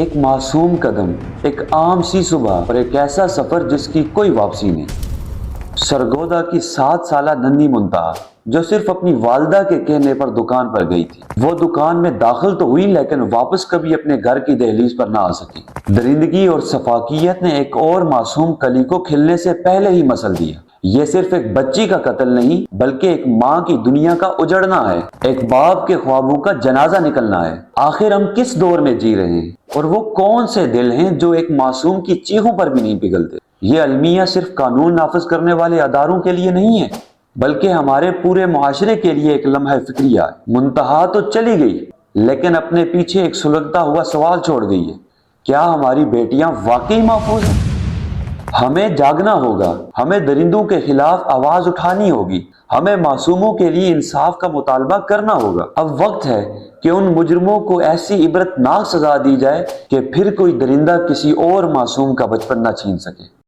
ایک معصوم قدم، ایک عام سی صبح اور ایک ایسا سفر جس کی کوئی واپسی نہیں۔ سرگودا کی 7 سالہ ننھی منتہا جو صرف اپنی والدہ کے کہنے پر دکان پر گئی تھی، وہ دکان میں داخل تو ہوئی لیکن واپس کبھی اپنے گھر کی دہلیز پر نہ آ سکی۔ درندگی اور شفافیت نے ایک اور معصوم کلی کو کھلنے سے پہلے ہی مسل دیا۔ یہ صرف ایک بچی کا قتل نہیں بلکہ ایک ماں کی دنیا کا اجڑنا ہے، ایک باپ کے خوابوں کا جنازہ نکلنا ہے۔ آخر ہم کس دور میں جی رہے ہیں اور وہ کون سے دل ہیں جو ایک معصوم کی چیخوں پر بھی نہیں پگھلتے؟ یہ المیہ صرف قانون نافذ کرنے والے اداروں کے لیے نہیں ہے بلکہ ہمارے پورے معاشرے کے لیے ایک لمحہ فکریہ ہے۔ منتہا تو چلی گئی لیکن اپنے پیچھے ایک سلگتا ہوا سوال چھوڑ گئی ہے، کیا ہماری بیٹیاں واقعی محفوظ ہیں؟ ہمیں جاگنا ہوگا، ہمیں درندوں کے خلاف آواز اٹھانی ہوگی، ہمیں معصوموں کے لیے انصاف کا مطالبہ کرنا ہوگا۔ اب وقت ہے کہ ان مجرموں کو ایسی عبرتناک سزا دی جائے کہ پھر کوئی درندہ کسی اور معصوم کا بچپن نہ چھین سکے۔